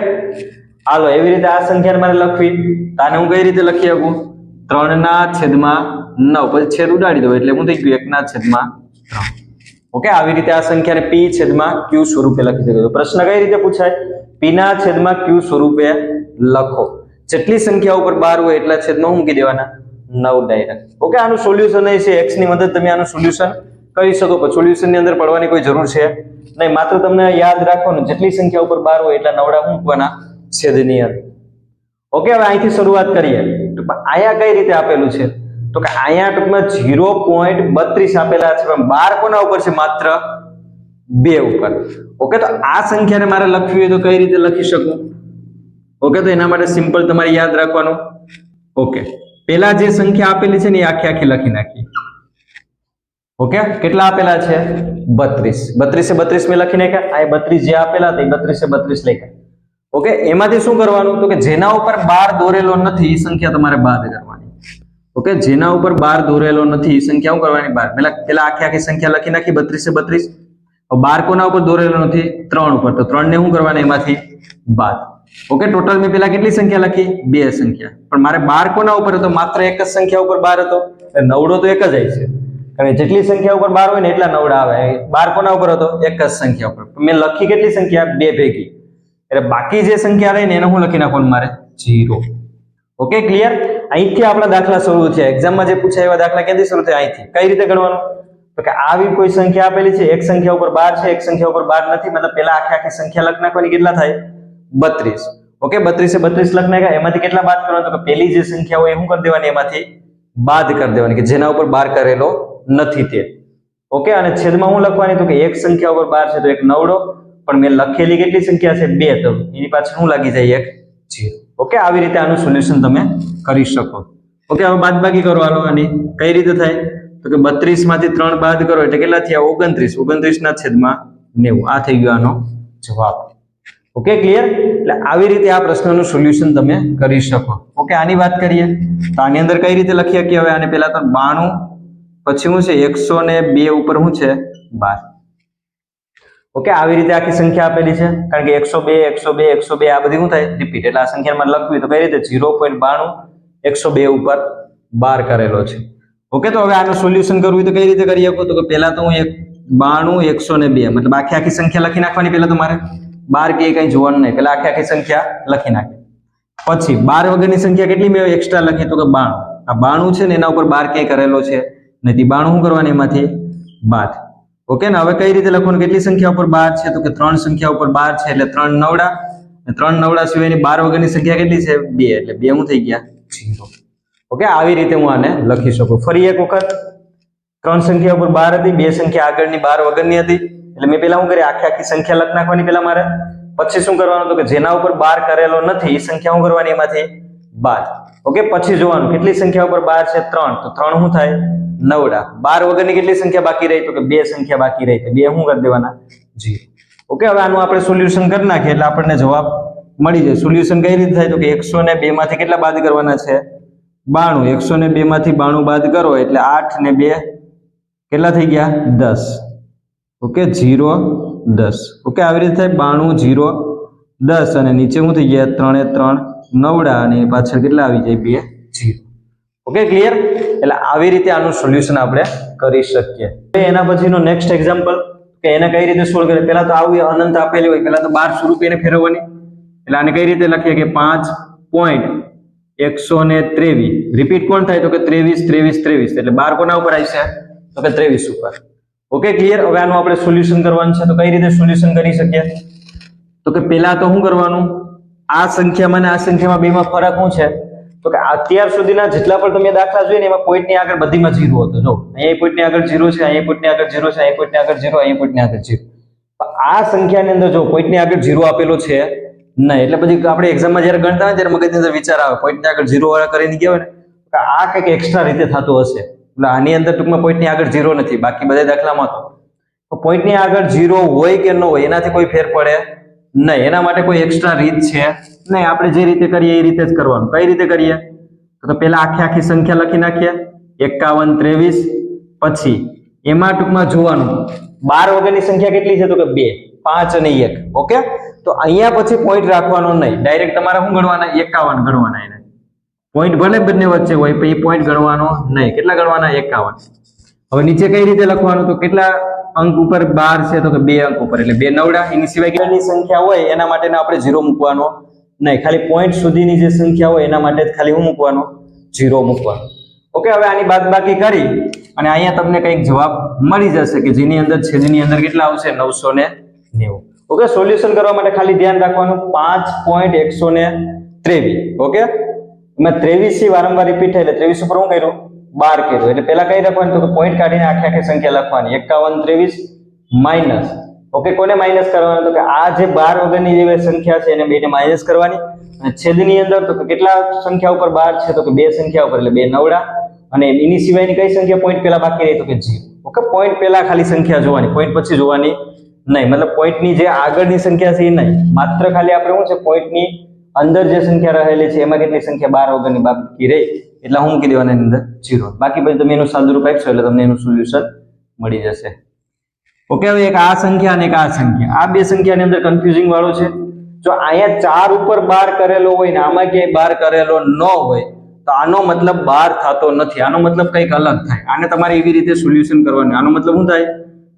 હાલો એવી રીતે આ સંખ્યાને મારે લખવી, તો આને હું કઈ રીતે લખી શકું? 3 ના છેદમાં 9, પછી છેદ ઉડાડી દો એટલે હું થઈ ગયું 1 ના છેદમાં 3. ઓકે, આવી રીતે આ સંખ્યાને પી છેદમાં ક્યુ સ્વરૂપે લખી શકો છો. પ્રશ્ન કઈ રીતે પૂછાય? પી ના છેદમાં ક્યુ સ્વરૂપે લખો. જેટલી સંખ્યા ઉપર બાર હોય એટલા છેદમાં મૂકી દેવાના 9 ડાયરેક્ટ. ઓકે, આનું સોલ્યુશન છે x ની મદદ તમે આનું સોલ્યુશન કરી શકો, પણ સોલ્યુશન ની અંદર પડવાની કોઈ જરૂર છે નહીં. માત્ર તમને યાદ રાખવાનું જેટલી સંખ્યા ઉપર બાર હોય એટલા નવડા મૂકવાના છેદની અંદર. ઓકે, હવે અહીંથી શરૂઆત કરીએ. તો અહીંયા કઈ રીતે આપેલું છે? તો કે અહીંયા ટૂંકમાં 0.32 આપેલા છે, પણ બાર કોના ઉપર છે? માત્ર 2 ઉપર. ઓકે, તો આ સંખ્યાને મારે લખવી હોય તો કઈ રીતે લખી શકું? ઓકે, તો એના માટે સિમ્પલ તમારે યાદ રાખવાનું. ઓકે, પેલા જે સંખ્યા આપેલી છે ને એ આખી આખી લખી નાખી. ઓકે, કેટલા આપેલા છે? 32. 32 મેં લખી નાખ્યા. આ 32 જે આપેલા હતા એ 32 લખ્યા. ઓકે, એમાંથી શું કરવાનું? તો કે જેના ઉપર બાર દોરેલો નથી એ સંખ્યા તમારે બાદ કરવાની. ઓકે, જેના ઉપર બાર દોરેલો નથી એ સંખ્યા શું કરવાની? બાર. પેલા આખી આખી સંખ્યા લખી નાખી 32. બાર કોના ઉપર દોરેલો નથી? 3 ઉપર, તો 3 ને શું કરવાના? એમાંથી બાદ. ઓકે, ટોટલ મેં પેલા કેટલી સંખ્યા લખી? 2 સંખ્યા. પણ મારે બાર કોના ઉપર હતો? માત્ર એક જ સંખ્યા ઉપર બાર હતો, નવડો તો એક જ આવી છે, કારણ કે જેટલી સંખ્યા ઉપર બાર હોય ને એટલા નવડા આવે. બાર કોના ઉપર હતો? એક જ સંખ્યા ઉપર. મેં લખી કેટલી સંખ્યા? 2 ભેગી, એટલે બાકી જે સંખ્યા રહી ને એને હું લખી નાખવાનું મારે? 0. Okay, clear? અહીંથી આપણા દાખલા શરૂ છે. એક્ઝામમાં જે પૂછાય એવા દાખલા ક્યાંથી શરૂ થાય? અહીંથી. કઈ રીતે ગણવાનું? તો કે આવી કોઈ સંખ્યા આપેલી છે, એક સંખ્યા ઉપર બાર છે, એક સંખ્યા ઉપર બાર નથી, મતલબ પેલા આખી આખી સંખ્યા લખી નાખવાની. કેટલા થાય? 32. ઓકે, 32 લખી નાખ્યા. એમાંથી કેટલા બાદ કરવાના? તો કે પેલી જે સંખ્યા હોય એ શું કરી દેવાની? એમાંથી બાદ કરી દેવાની, કે જેના ઉપર બાર કરેલો નથી તે. ઓકે, અને છેદમાં હું લખવાની? તો કે એક સંખ્યા ઉપર બાર છે તો એક નવડો, પણ મેં લખેલી કેટલી સંખ્યા છે? 2, તો એની પાછળ શું લાગી જાય? 1 0. ઓકે, આવી રીતે આનું સોલ્યુશન તમે કરી શકો. ઓકે, હવે બાદબાકી કરવાનો. આની કઈ રીતે થાય? તો કે 32 માંથી 3 બાદ કરો એટલે કેટલા થયા? 29. 29 ના છેદમાં 90. આ થઈ ગયો આનો જવાબ. Okay, clear? એટલે આવી રીતે આ પ્રશ્નનું સોલ્યુશન તમે કરી શકો. ઓકે, આની વાત કરીએ તો આની અંદર કઈ રીતે લખી શકીએ? હવે આને પહેલા તો 92, પછી શું છે? 102 ઉપર શું છે? 12. ઓકે, આવી રીતે આખી સંખ્યા આપેલી છે, કારણ કે 102 આ બધી શું થાય? રિપીટ. એટલે આ સંખ્યામાં લખવી તો કઈ રીતે? 0.92 102 ઉપર 12 કરેલો છે. ઓકે, તો હવે આનું સોલ્યુશન કરવું તો કઈ રીતે કરી શકો? તો કે પહેલા તો હું 92 102 મતલબ આખી આખી સંખ્યા લખી નાખવાની. પહેલા તો મારે 12 કે કઈ જોવાનું નહીં, પેલા આખી આખી સંખ્યા લખી નાખી. પછી 12 વગરની સંખ્યા કેટલી મેં એક્સ્ટ્રા લખી? તો કે 92. આ 92 છે ને એના ઉપર 12 ક્યાંય કરેલો છે નથી. 92 શું કરવાની? એમાંથી બાદ. ઓકે, ને હવે કઈ રીતે લખવાનું? કેટલી સંખ્યા ઉપર 12 છે? તો કે 3 સંખ્યા ઉપર 12 છે એટલે 3 નવડા, 3 નવડા સિવાયની 12 વગરની સંખ્યા કેટલી છે? 2, એટલે 2 શું થઈ ગયા? 0. ઓકે, આવી રીતે હું આને લખી શકું. ફરી એક વખત, 3 સંખ્યા ઉપર 12 હતી, 2 સંખ્યા આગળની 12 વગરની હતી, એટલે મેં પેલા શું કરી? આખી આખી સંખ્યા લખી નાખવાની પેલા મારે. પછી શું કરવાનું? તો કે જેના ઉપર 12 કરેલો નથી એ સંખ્યા શું કરવાની? એમાંથી બાદ. ઓકે, પછી જોવાનું કેટલી સંખ્યા ઉપર 12 છે? 3, તો 3 શું થાય? નવડા. 12 વગરની કેટલી સંખ્યા બાકી રહી? તો કે 2 સંખ્યા બાકી રહી, તો 2 શું કરી દેવાના? 0. ઓકે, હવે આનું આપણે સોલ્યુશન કરી નાખીએ એટલે આપણને જવાબ મળી જાય. સોલ્યુશન કઈ રીતે થાય? તો કે 102 માંથી કેટલા બાદ કરવાના છે? 92. 102 માંથી 92 બાદ કરો એટલે 8 ને 2 કેટલા થઈ ગયા? 10. ઓકે, 0 10. ઓકે, આવી રીતે થાય 92 0 10 અને નીચે શું થઈ ગયા? 3 એ 3 નવડા અને પાછળ કેટલા આવી જાય? 2 0. Okay, clear? એટલે આવી રીતે આનું સોલ્યુશન આપણે કરી શકીએ. એના પછીનો નેક્સ્ટ એક્ઝામ્પલ કે એને કઈ રીતે સોલ્વ કરે? પહેલા તો આવું અનંત આપેલી હોય, પહેલા તો 12 સ્વરૂપે એને ફેરવવાની. એટલે આને કઈ રીતે લખીએ કે 5.123 રિપીટ કોણ થાય? તો કે 23 એટલે 12 કોના ઉપર આવશે? તો કે 23 ઉપર. Okay, clear? હવે આનું આપણે સોલ્યુશન કરવાનું છે, તો કઈ રીતે સોલ્યુશન કરી શકીએ? તો કે પહેલા તો શું કરવાનું? આ સંખ્યામાં અને આ સંખ્યામાં બેમાં ફરક શું છે? તો તો કે અત્યાર સુધીના જેટલા પણ તમે દાખલા જોઈને એમાં પોઈન્ટની આગળ બધીમાં 0 હતો. જો અહીંયા પોઈન્ટની આગળ 0 છે, અહીંયા પોઈન્ટની આગળ 0 છે, અહીંયા પોઈન્ટની આગળ 0, અહીંયા પોઈન્ટની આગળ 0. આ સંખ્યાની અંદર જો પોઈન્ટની આગળ 0 આપેલો છે નહીં, એટલે પછી આપણે એક્ઝામમાં જ્યારે ગણતા હોય ત્યારે મગજની અંદર વિચાર આવે પોઈન્ટની આગળ 0 વાળા કરીને ગયા હોય ને કે આ કંઈક એક્સ્ટ્રા રીતે થતું હશે. એટલે આની અંદર ટૂંકમાં પોઈન્ટની આગળ 0 નથી, બાકી બધા દાખલામાં તો પોઈન્ટની આગળ 0 હોય કે ન હોય એનાથી કોઈ ફેર પડે નહીં. એના માટે કોઈ એક્સ્ટ્રા રીત છે નહીં. આપણે જે રીતે કરીએ એ રીતે જ કરવાનું. કઈ રીતે કરીએ તો પહેલા આખી સંખ્યા લખી નાખીએ 51 23. પછી એમાં ટૂંકમાં જોવાનું 12 વગરની સંખ્યા કેટલી છે તો કે 2, 5 અને 1. ઓકે, તો અહીંયા પછી પોઈન્ટ રાખવાનો નહીં, ડાયરેક્ટ તમારે શું ગણવાના 51 ગણવાના. એને પોઈન્ટ ભલે બંને વચ્ચે હોય પણ એ પોઈન્ટ ગણવાનો નહીં. કેટલા ગણવાના 51. હવે નીચે કઈ રીતે લખવાનું તો કેટલા અંક ઉપર 12 છે તો કે 2 અંક ઉપર, એટલે 2 નવડા. એની સિવાય કેટલી સંખ્યા હોય એના માટે આપણે 0 મૂકવાનો નહીં, ખાલી પોઈન્ટ સુધીની જે સંખ્યા હોય એના માટે જ ખાલી હું મૂકવાનો 0 મૂકવાનો. ઓકે, હવે આની બાદબાકી કરી અને અહીંયા તમને કંઈક જવાબ મળી જશે કે જેની અંદર છેદની અંદર કેટલા આવશે 990. ઓકે, સોલ્યુશન કરવા માટે ખાલી ધ્યાન રાખવાનું 5.123. ઓકે, એમાં 23 થી વારંવાર રિપીટ થાય એટલે 23 ઉપર હું કર્યું 12 કર્યું, એટલે પહેલા કઈ રાખવાનું તો કે પોઈન્ટ કાઢીને આખી સંખ્યા લખવાની 51 23 માઇનસ. ઓકે, કોને માઇનસ કરવાનું તો કે આ જે 12 વગરની જે સંખ્યા છે એને બેને માઇનસ કરવાની. અને છેદની અંદર તો કેટલા સંખ્યા ઉપર 12 છે તો કે 2 સંખ્યા ઉપર, એટલે 2 નવડા. અને એની સિવાયની કઈ સંખ્યા પોઈન્ટ પહેલા બાકી રહી તો કે 0. ઓકે, પોઈન્ટ પહેલા ખાલી સંખ્યા જોવાની, પોઈન્ટ પછી જોવાની નહીં. મતલબ પોઈન્ટની જે આગળની સંખ્યા છે એ નહીં, માત્ર ખાલી આપણે શું છે પોઈન્ટની અંદર જે સંખ્યા રહેલી છે એમાં કેટલી સંખ્યા 12 વગરની બાકી રહી એટલે હું મૂકી દેવાની એની અંદર 0. બાકી પછી તમે એનું સાદુરૂપ આપશો એટલે તમને એનું સોલ્યુશન મળી જશે. ઓકે, હવે એક આ સંખ્યા અને એક આ સંખ્યા, આ બે સંખ્યાની અંદર કન્ફ્યુઝિંગ વાળું છે. જો અહીંયા 4 ઉપર 12 કરેલો હોય ને આમાં ક્યાંય 12 કરેલો ન હોય તો આનો મતલબ 12 થતો નથી, આનો મતલબ કંઈક અલગ થાય. આને તમારે એવી રીતે સોલ્યુશન કરવાનું. આનો મતલબ શું થાય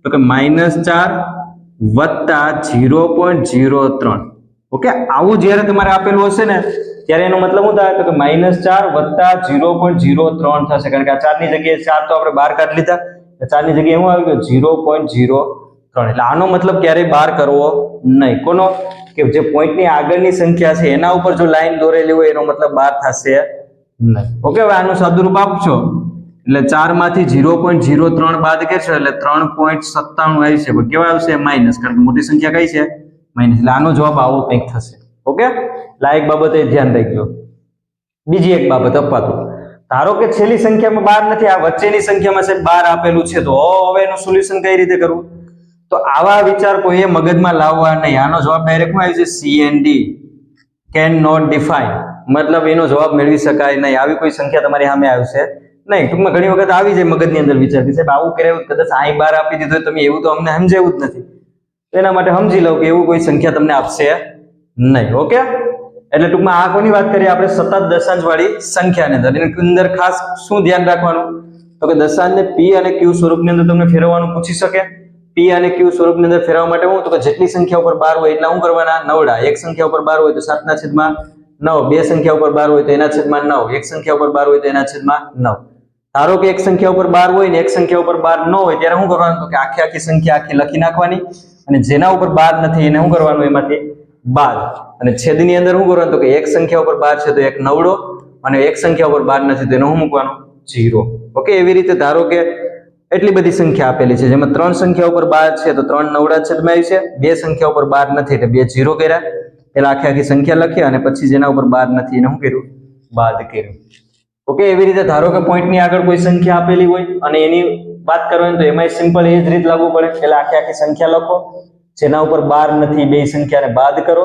તો કે -4 વત્તા 0.03. ઓકે, આવું જ્યારે તમારે આપેલું હશે ને ત્યારે એનો મતલબ શું થાય તો કે -4 વત્તા 0.03 થશે, કારણ કે આ 4 ની જગ્યાએ 4 તો આપણે 12 કાઢી લીધા, 4 ની જગ્યાએ શું આવી ગયું 0.03. એટલે આનો મતલબ ક્યારેય 12 કરવો નહીં. કોનો કે જે પોઈન્ટની આગળની સંખ્યા છે એના ઉપર જો લાઈન દોરેલી હોય એનો મતલબ 12 થશે નહીં. ઓકે, હવે આનું સાદુરૂપ આપશો એટલે 4 માંથી 0.03 બાદ કરશો એટલે 3.97 આવી છે, પણ કેવા આવશે માઇનસ, કારણ કે મોટી સંખ્યા કઈ છે માઇનસ. એટલે આનો જવાબ આવો કંઈક થશે. ઓકે, એટલે એક બાબત એ ધ્યાન રાખજો. બીજી એક બાબત અપાતું, ધારો કે છેલ્લી સંખ્યામાં 12 નથી, આ વચ્ચેની સંખ્યામાં છે 12 આપેલું છે, તો હવે એનું સોલ્યુશન કઈ રીતે કરવું? તો આવા વિચાર કોઈએ મગજમાં લાવવા નહીં. આનો જવાબ ડાયરેક્ટ માં આવી છે CND, કેન નોટ ડિફાઇન. મતલબ એનો જવાબ મેળવી શકાય નહીં. આવી કોઈ સંખ્યા તમારી સામે આવશે નહીં. ટૂંકમાં ઘણી વખત આવી જાય મગજની અંદર વિચાર કે સાહેબ આવું કર્યું કદાચ અહીં 12 આપી દીધું તમે, એવું તો અમને સમજાવ્યું જ નથી. એના માટે સમજી લો કે એવું કોઈ સંખ્યા તમને આપશે નહીં. ઓકે, એટલે ટૂંકમાં આ કોની વાત કરીએ આપણે સતત દશાંશ વાળી સંખ્યાની અંદર. એની અંદર ખાસ શું ધ્યાન રાખવાનું તો કે દશાંશને P અને Q સ્વરૂપની અંદર તમને ફેરવવાનું પૂછી શકે. P અને Q સ્વરૂપની અંદર ફેરવવા માટે હું તો કે જેટલી સંખ્યા ઉપર 12 હોય એટલા શું કરવાના નવડા. એક સંખ્યા ઉપર 12 હોય તો 7/9, બે સંખ્યા ઉપર 12 હોય તો એના છેદમાં 9, એક સંખ્યા ઉપર 12 હોય તો એના છેદમાં 9. ધારો કે એક સંખ્યા ઉપર 12 હોય ને એક સંખ્યા ઉપર 12 ન હોય ત્યારે શું કરવાનું તો કે આખી સંખ્યા આખી લખી નાખવાની, અને જેના ઉપર 12 નથી એને શું કરવાનું એમાંથી બાદ. અને છેદની અંદર શું કરવાનું તો કે એક સંખ્યા ઉપર 12 છે તો એક નવડો, અને એક સંખ્યા ઉપર 12 નથી તો એનું શું મૂકવાનું 0. ઓકે, એવી રીતે ધારો કે એટલી બધી સંખ્યા આપેલી છે જેમાં 3 સંખ્યા ઉપર 12 છે તો 3 નવડા છેદમાં આવી છે, બે સંખ્યા ઉપર 12 નથી એટલે બે 0 કર્યા, એટલે આખી સંખ્યા લખી અને પછી જેના ઉપર 12 નથી એને શું કર્યું બાદ કર્યું. ઓકે, એવી રીતે ધારો કે પોઈન્ટની આગળ કોઈ સંખ્યા આપેલી હોય અને એની વાત કરવાની તો એમાં સિમ્પલ એ જ રીત લાગુ પડે. એટલે આખી સંખ્યા લખો, જેના ઉપર 12 નથી બે સંખ્યાને બાદ કરો,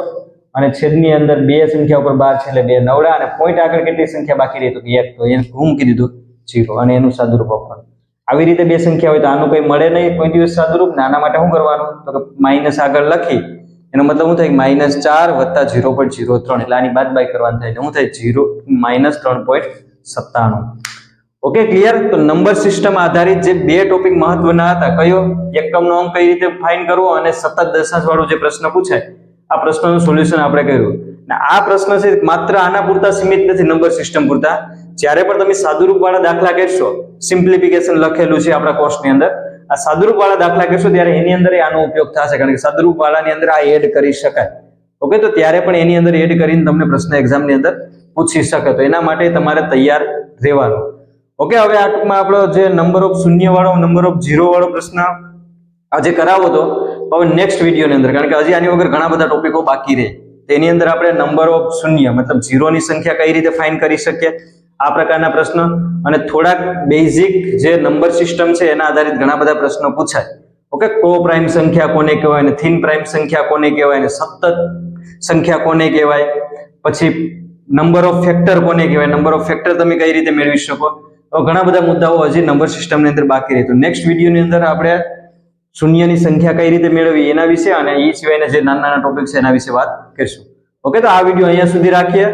અને છેદની અંદર બે સંખ્યા ઉપર 12 છે એટલે બે નવડા, અને પોઈન્ટ આગળ કેટલી સંખ્યા બાકી રહી તો 1, તો એને હું મૂકી દીધું 0, અને એનું સાદુરૂપ આપવાનું. આવી રીતે બે સંખ્યા હોય તો આનું કઈ મળે નહીં કોઈ દિવસ સાદુરૂપ. આના માટે શું કરવાનું તો કે માઇનસ આગળ લખી એનો મતલબ શું થાય -4 વત્તા 0.03, એટલે આની બાદબાકી કરવાની થાય એટલે શું થાય -3.97. Okay, clear? તો નંબર સિસ્ટમ આધારિત જે બે ટોપિક મહત્વના હતા, કયો એકમનો અંક કઈ રીતે ફાઇન્ડ કરવો અને સતત દશાંશ વાળો જે પ્રશ્ન પૂછાય આ પ્રશ્નનું સોલ્યુશન આપણે કર્યું. અને આ પ્રશ્ન છે માત્ર આના પૂરતા સીમિત નથી, નંબર સિસ્ટમ પૂરતા. જ્યારે પણ તમે સાદુરૂપ વાળા દાખલા કરશો, સિમ્પ્લિફિકેશન લખેલું છે આપણા કોર્સની અંદર, આ સાદુરૂપ વાળા દાખલા કરશો ત્યારે એની અંદર આનો ઉપયોગ થશે, કારણ કે સાદુરૂપ વાળાની અંદર આ એડ કરી શકાય. ઓકે, તો ત્યારે પણ એની અંદર એડ કરીને તમને પ્રશ્ન એક્ઝામની અંદર પૂછી શકે, તો એના માટે તમારે તૈયાર રહેવાનું. ઓકે, હવે આ ટૂંકમાં આપણો જે નંબર ઓફ શૂન્ય વાળો, નંબર ઓફ 0 વાળો પ્રશ્ન આજે કરાવો તો હવે નેક્સ્ટ વિડીયોની અંદર, કારણ કે હજી આની વગર ઘણા બધા ટોપિકો બાકી રહે, તેની અંદર આપણે નંબર ઓફ શૂન્ય મતલબ 0 ની સંખ્યા કઈ રીતે ફાઇન્ડ કરી શકીએ, આ પ્રકારના પ્રશ્ન અને થોડાક બેઝિક જે નંબર સિસ્ટમ છે એના આધારિત ઘણા બધા પ્રશ્નો પૂછાય. ઓકે, કો પ્રાઇમ સંખ્યા કોને કહેવાય, ને થીન પ્રાઇમ સંખ્યા કોને કહેવાય, ને સતત સંખ્યા કોને કહેવાય, પછી નંબર ઓફ ફેક્ટર કોને કહેવાય, નંબર ઓફ ફેક્ટર તમે કઈ રીતે મેળવી શકો, તો ઘણા બધા મુદ્દાઓ હજી નંબર સિસ્ટમની અંદર બાકી રહે. તો નેક્સ્ટ વિડીયોની અંદર આપણે શૂન્યની સંખ્યા કઈ રીતે મેળવી એના વિશે અને એ સિવાયના જે નાના નાના ટોપિક છે એના વિશે વાત કરીશું. ઓકે, તો આ વિડીયો અહીંયા સુધી રાખીએ.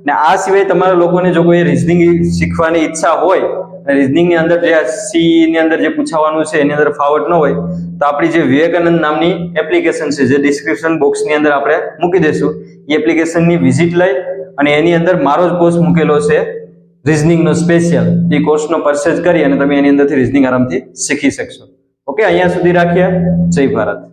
ને આ સિવાય તમારા લોકોને જો કોઈ રીઝનિંગ શીખવાની ઈચ્છા હોય, રીઝનિંગની અંદર જે સી ની અંદર જે પૂછાવાનું છે એની અંદર ફાવટ ન હોય, તો આપણી જે વિવેકાનંદ નામની એપ્લિકેશન છે જે ડિસ્ક્રિપ્શન બોક્સની અંદર આપણે મૂકી દઈશું, એ એપ્લિકેશનની વિઝિટ લઈ અને એની અંદર મારો જ કોર્સ મૂકેલો છે રીઝનિંગનો સ્પેશિયલ, એ કોર્સનો પરચેઝ કરી અને તમે એની અંદરથી રીઝનિંગ આરામથી શીખી શકશો. ઓકે, અહીંયા સુધી રાખીએ. જય ભારત.